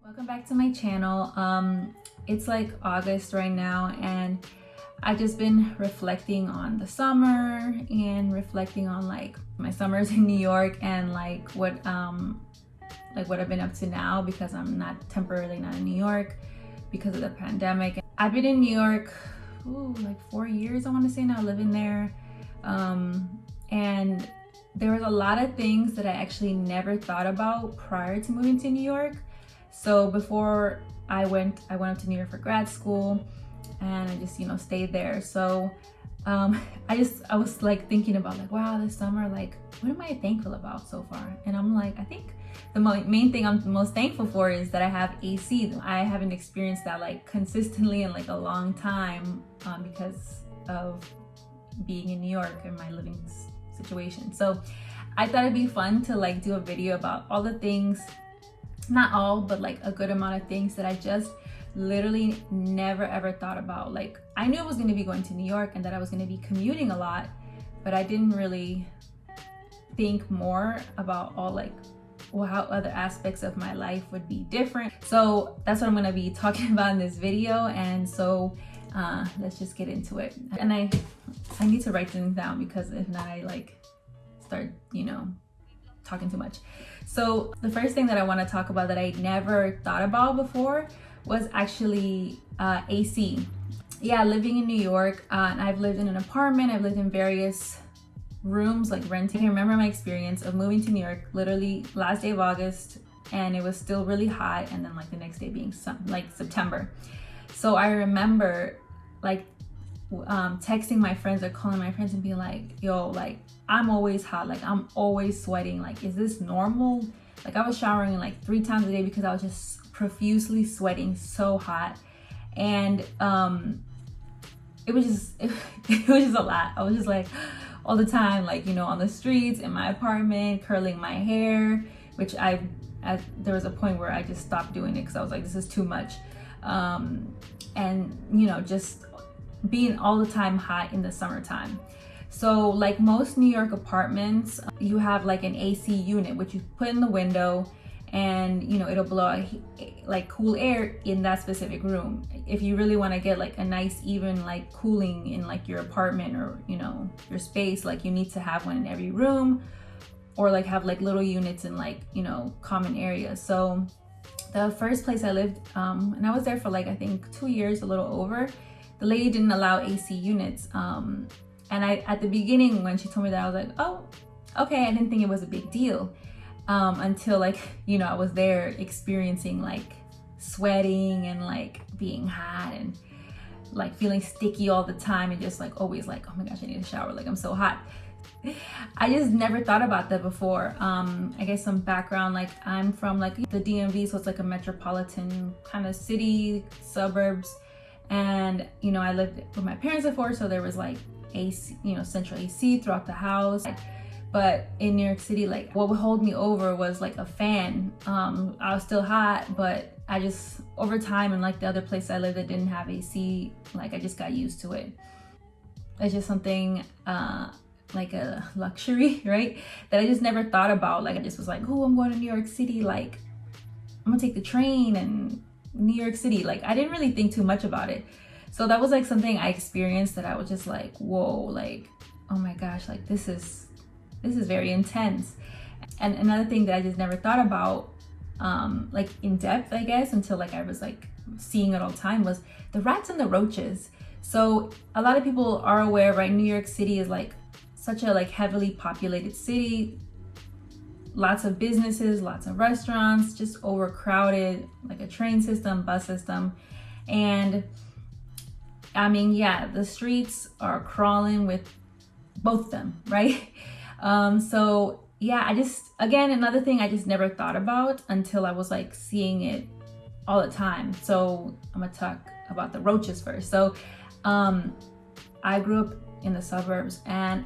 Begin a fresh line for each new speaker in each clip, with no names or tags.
Welcome back to my channel. It's like August right now, and I've just been reflecting on the summer and reflecting on like my summers in New York and like what I've been up to now, because I'm temporarily not in New York because of the pandemic. I've been in New York like 4 years, I want to say now, living there, and there was a lot of things that I actually never thought about prior to moving to New York. So before I went up to New York for grad school, and I just stayed there. So I was like thinking about like, wow, this summer, like what am I thankful about so far? And I'm like, I think the main thing I'm most thankful for is that I have AC. I haven't experienced that like consistently in like a long time because of being in New York and my living situation. So I thought it'd be fun to like do a video about all the things, not all, but like a good amount of things that I just literally never ever thought about. Like I knew I was going to be going to New York and that I was going to be commuting a lot, but I didn't really think more about all like how other aspects of my life would be different. So that's what I'm going to be talking about in this video. And so let's just get into it. And I need to write things down, because if not I like start talking too much. So the first thing that I want to talk about that I never thought about before was actually AC. Yeah, living in New York, and I've lived in an apartment, I've lived in various rooms, like renting. I remember my experience of moving to New York literally last day of August, and it was still really hot, and then like the next day being like September. So I remember like texting my friends or calling my friends and being like, yo, like I'm always hot, like I'm always sweating, like is this normal? Like I was showering like 3 times a day because I was just profusely sweating, so hot. And it was just a lot. I was just like all the time, like on the streets, in my apartment, curling my hair, which there was a point where I just stopped doing it because I was like, this is too much. And just being all the time hot in the summertime. So like most New York apartments, you have like an AC unit which you put in the window, and it'll blow like cool air in that specific room. If you really want to get like a nice even like cooling in like your apartment or your space, like you need to have one in every room, or like have like little units in like common areas. So the first place I lived, and I was there for like I think 2 years, a little over, the lady didn't allow AC units. And I, at the beginning when she told me that, I was like, oh, okay. I didn't think it was a big deal until like, I was there experiencing like sweating and like being hot and like feeling sticky all the time, and just like always like, oh my gosh, I need a shower. Like I'm so hot. I just never thought about that before. I guess some background, like I'm from like the DMV, so it's like a metropolitan kind of city, suburbs. And I lived with my parents before, so there was like AC, central AC throughout the house. But in New York City, like what would hold me over was like a fan. I was still hot, but I just over time, and like the other place I lived that didn't have AC, like I just got used to it. It's just something like a luxury, right? That I just never thought about. Like I just was like, oh, I'm going to New York City, like I'm gonna take the train and New York City. Like I didn't really think too much about it. So that was like something I experienced that I was just like, whoa, like oh my gosh, like this is very intense. And another thing that I just never thought about like in depth, I guess, until like I was like seeing it all the time, was the rats and the roaches. So a lot of people are aware, right? New York City is like such a like heavily populated city. Lots of businesses, lots of restaurants, just overcrowded, like a train system, bus system. And I mean, yeah, the streets are crawling with both of them, right? So yeah, again, another thing I just never thought about until I was like seeing it all the time. So I'm gonna talk about the roaches first. So I grew up in the suburbs, and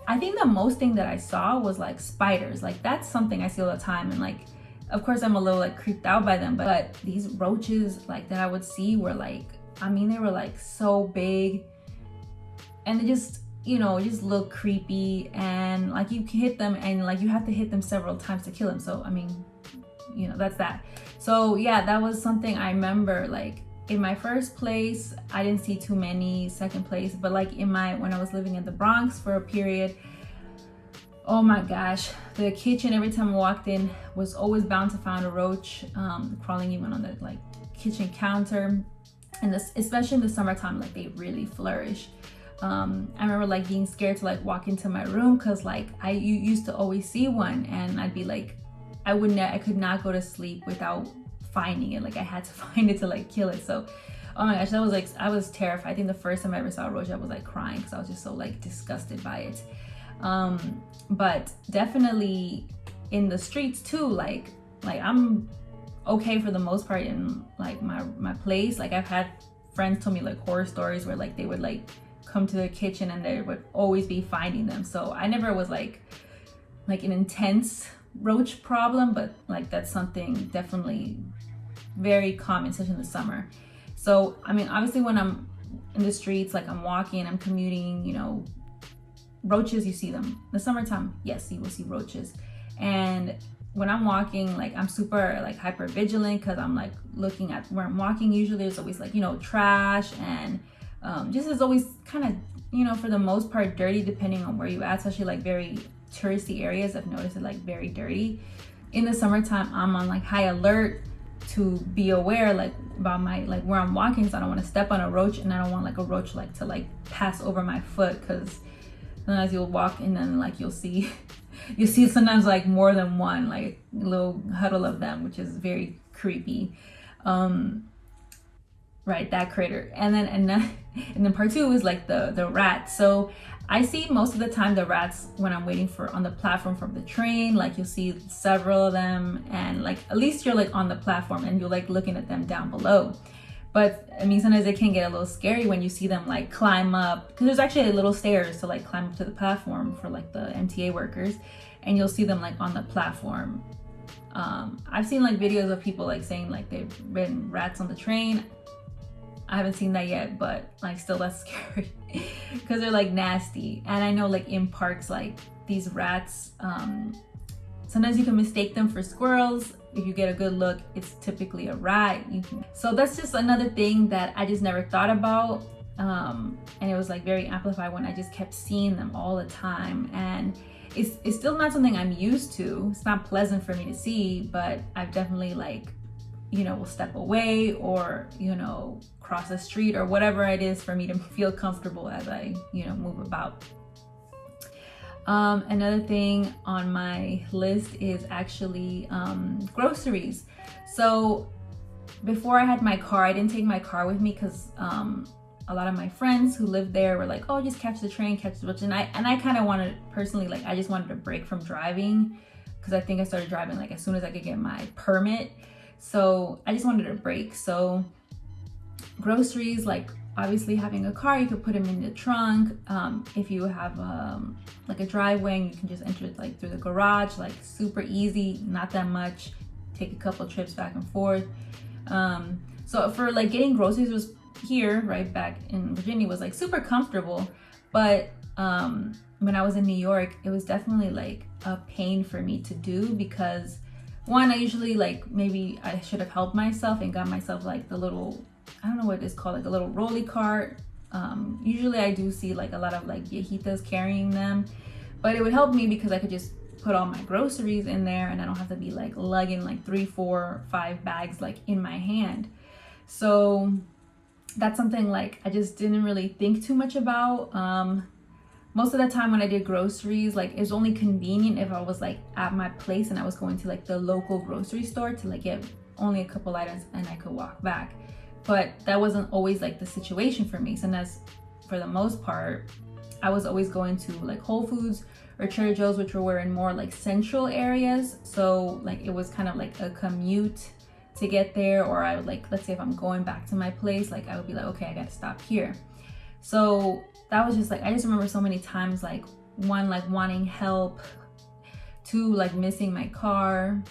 I think the most thing that I saw was like spiders. Like that's something I see all the time, and like of course I'm a little like creeped out by them, but these roaches like that I would see were like, I mean, they were like so big, and they just just look creepy, and like you can hit them, and like you have to hit them several times to kill them. So I mean, that's that. So yeah, that was something I remember. Like in my first place, I didn't see too many. Second place, but like when I was living in the Bronx for a period, oh my gosh, the kitchen, every time I walked in, was always bound to find a roach crawling even on the like kitchen counter. And this, especially in the summertime, like they really flourish. I remember like being scared to like walk into my room because like you used to always see one, and I'd be like, I could not go to sleep without finding it. Like I had to find it to like kill it. So oh my gosh, that was like, I was terrified. I think the first time I ever saw a roach, I was like crying because I was just so like disgusted by it. But definitely in the streets too, like I'm okay for the most part in like my place. Like I've had friends tell me like horror stories where like they would like come to the kitchen and they would always be finding them. So I never was like an intense roach problem, but like that's something definitely very common, especially in the summer. So I mean, obviously when I'm in the streets, like I'm walking, I'm commuting, you know, roaches, you see them. In the summertime, yes, you will see roaches. And when I'm walking, like I'm super like hyper vigilant because I'm like looking at where I'm walking. Usually there's always like, you know, trash, and just is always kind of, you know, for the most part dirty depending on where you at, especially like very touristy areas. I've noticed it like very dirty. In the summertime, I'm on like high alert to be aware like about my like where I'm walking, so I don't want to step on a roach, and I don't want like a roach like to like pass over my foot, because sometimes you'll walk and then like you'll see sometimes like more than one, like little huddle of them, which is very creepy. Right, that critter. And then part two is like the rats. So I see most of the time the rats when I'm waiting for on the platform from the train. Like you'll see several of them, and like at least you're like on the platform and you're like looking at them down below. But I mean, sometimes it can get a little scary when you see them like climb up, because there's actually little stairs to like climb up to the platform for like the MTA workers, and you'll see them like on the platform. I've seen like videos of people like saying like they've been rats on the train. I haven't seen that yet, but like still that's scary because they're like nasty. And I know like in parks, like these rats, sometimes you can mistake them for squirrels. If you get a good look, it's typically a rat. So that's just another thing that I just never thought about. And it was like very amplified when I just kept seeing them all the time. And it's still not something I'm used to. It's not pleasant for me to see, but I've definitely like, you know, will step away or, you know, cross the street or whatever it is for me to feel comfortable as I, you know, move about. Another thing on my list is actually groceries. So before I had my car, I didn't take my car with me because a lot of my friends who lived there were like, oh, just catch the train, catch the bus. And I kind of wanted, personally, like I just wanted a break from driving, because I think I started driving like as soon as I could get my permit. So I just wanted a break. So groceries, like obviously having a car, you could put them in the trunk. If you have like a driveway, and you can just enter it like through the garage, like super easy, not that much, take a couple trips back and forth. So for like getting groceries was here, right back in Virginia, was like super comfortable. But when I was in New York, it was definitely like a pain for me to do, because one, I usually like, maybe I should have helped myself and got myself like the little, I don't know what it's called, like a little rolly cart. Usually I do see like a lot of like viejitas carrying them, but it would help me because I could just put all my groceries in there and I don't have to be like lugging like 3, 4, 5 bags like in my hand. So that's something like I just didn't really think too much about. Most of the time when I did groceries, like it was only convenient if I was like at my place and I was going to like the local grocery store to like get only a couple items and I could walk back. But that wasn't always like the situation for me. Sometimes, for the most part, I was always going to like Whole Foods or Trader Joe's, which were in more like central areas. So like it was kind of like a commute to get there. Or I would like, let's say if I'm going back to my place, like I would be like, okay, I gotta stop here. So that was just like, I just remember so many times, like one, like wanting help, 2, like missing my car,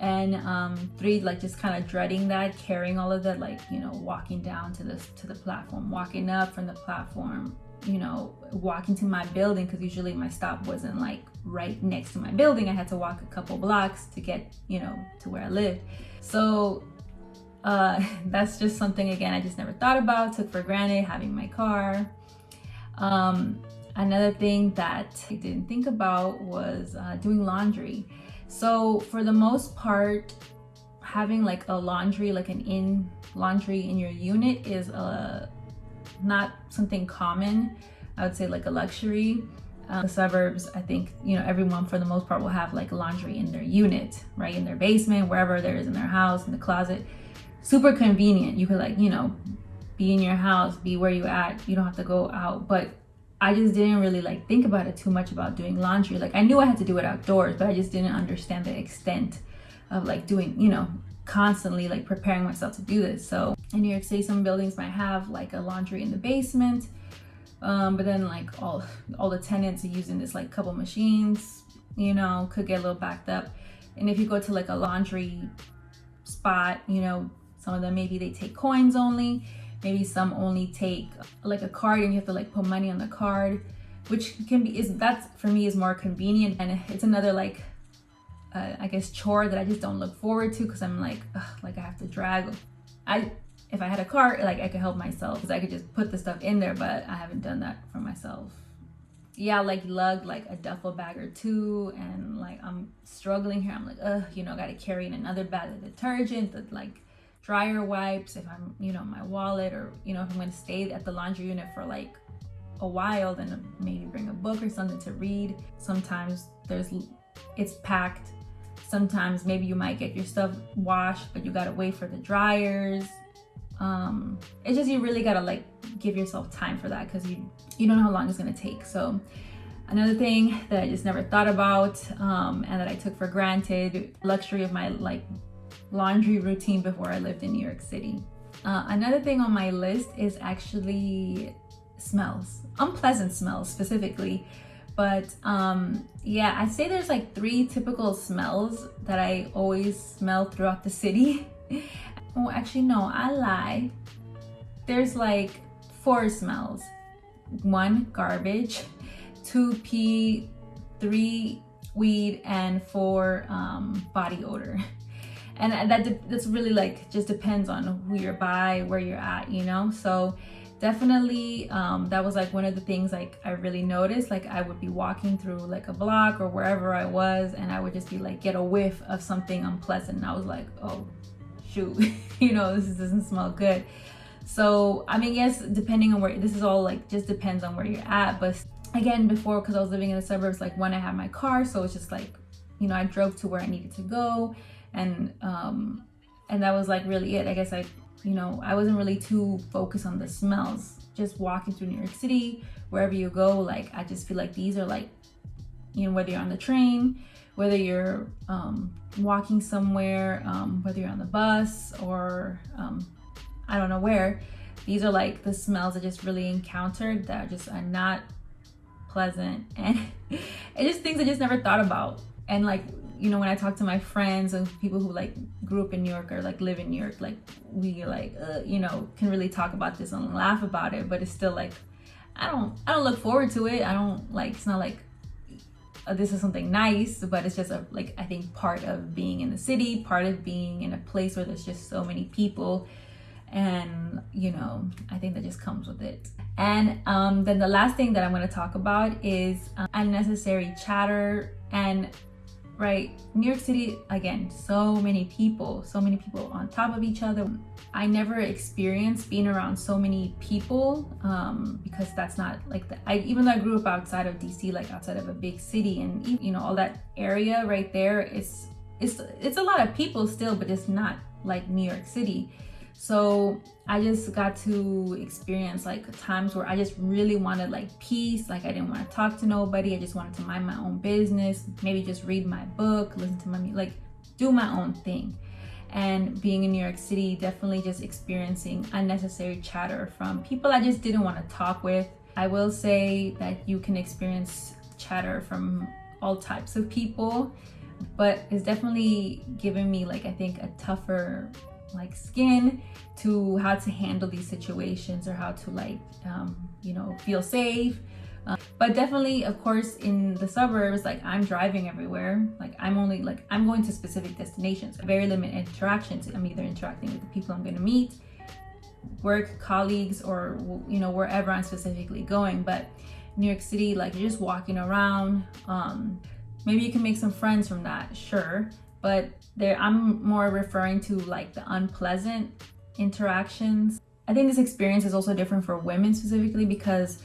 and 3, like just kind of dreading that, carrying all of that, like, you know, walking down to the platform, walking up from the platform, you know, walking to my building, because usually my stop wasn't like right next to my building. I had to walk a couple blocks to get, you know, to where I lived. So that's just something, again, I just never thought about, took for granted, having my car. Another thing that I didn't think about was doing laundry. So for the most part, having like a laundry, like an in laundry in your unit is not something common. I would say like a luxury. The suburbs, I think, everyone for the most part will have like laundry in their unit, right? In their basement, wherever there is in their house, in the closet. Super convenient. You could like, be in your house, be where you at. You don't have to go out. But I just didn't really like think about it too much about doing laundry. Like I knew I had to do it outdoors, but I just didn't understand the extent of like doing, constantly like preparing myself to do this. So in New York City, some buildings might have like a laundry in the basement. But then like all the tenants are using this like couple machines, could get a little backed up. And if you go to like a laundry spot, some of them, maybe they take coins only, maybe some only take like a card and you have to like put money on the card, which that's for me is more convenient. And it's another like, I guess chore that I just don't look forward to, because I'm like, I have to drag. If I had a car, like I could help myself, because I could just put the stuff in there, but I haven't done that for myself. Yeah, like lug like a duffel bag or two, and like I'm struggling here. I'm like, gotta carry in another bag of detergent, the like dryer wipes, if I'm, my wallet, or, if I'm gonna stay at the laundry unit for like a while, then maybe bring a book or something to read. Sometimes it's packed. Sometimes maybe you might get your stuff washed, but you gotta wait for the dryers. It's just, you really gotta like give yourself time for that, because you don't know how long it's gonna take. So another thing that I just never thought about, and that I took for granted, luxury of my like laundry routine before I lived in New York City. Another thing on my list is actually smells, unpleasant smells specifically. But yeah, I'd say there's like 3 typical smells that I always smell throughout the city. Oh, actually, no, I lie. There's like 4 smells. 1, garbage, 2, pee, 3, weed, and 4, body odor. And that's really like just depends on who you're by, where you're at, So definitely that was like one of the things like I really noticed. Like I would be walking through like a block or wherever I was, and I would just be like get a whiff of something unpleasant, and I was like, oh shoot, this doesn't smell good. So I mean, yes, depending on where, this is all like just depends on where you're at. But again, before, because I was living in the suburbs, like when I had my car, so it's just like, I drove to where I needed to go, and that was like really it. I guess I wasn't really too focused on the smells. Just walking through New York City, wherever you go, like I just feel like these are like, whether you're on the train, whether you're walking somewhere, whether you're on the bus or I don't know where, these are like the smells I just really encountered that just are not pleasant. And it's just things I just never thought about. And like, when I talk to my friends and people who like grew up in New York or like live in New York, like we like, can really talk about this and laugh about it, but it's still like, I don't look forward to it. I don't like, it's not like this is something nice, but it's just like, I think part of being in the city, part of being in a place where there's just so many people. And, I think that just comes with it. And then the last thing that I'm going to talk about is unnecessary chatter. And right, New York City, again, so many people on top of each other. I never experienced being around so many people because that's not like even though I grew up outside of DC, like outside of a big city, and all that area right there, it's a lot of people still, but it's not like New York City. So I just got to experience like times where I just really wanted like peace. Like I didn't want to talk to nobody. I just wanted to mind my own business, maybe just read my book, listen to my music, like do my own thing. And being in New York City, definitely just experiencing unnecessary chatter from people I just didn't want to talk with. I will say that you can experience chatter from all types of people, but it's definitely given me like, I think, a tougher like skin to how to handle these situations, or how to like feel safe But definitely, of course, in the suburbs, like I'm driving everywhere. Like I'm going to specific destinations. Very limited interactions. I'm either interacting with the people I'm going to meet, work colleagues, or wherever I'm specifically going. But New York City, like you're just walking around. Maybe you can make some friends from that, sure. But I'm more referring to like the unpleasant interactions. I think this experience is also different for women specifically because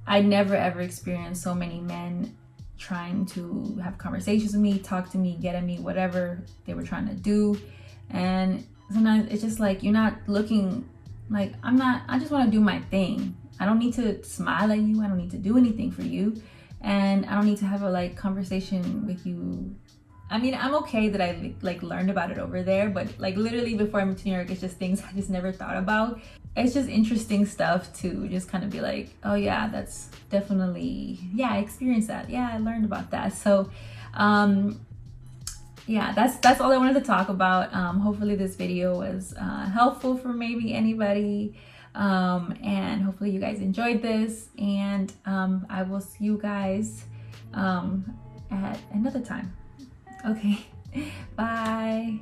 I never ever experienced so many men trying to have conversations with me, talk to me, get at me, whatever they were trying to do. And sometimes it's just like, you're not looking like, I just want to do my thing. I don't need to smile at you. I don't need to do anything for you. And I don't need to have a conversation with you. I mean, I'm okay that I learned about it over there, but literally before I moved to New York, it's just things I just never thought about. It's just interesting stuff to just kind of be like, oh yeah, that's definitely, yeah, I experienced that. Yeah, I learned about that. So yeah, that's all I wanted to talk about. Hopefully this video was helpful for maybe anybody. And hopefully you guys enjoyed this, and I will see you guys at another time. Okay, bye.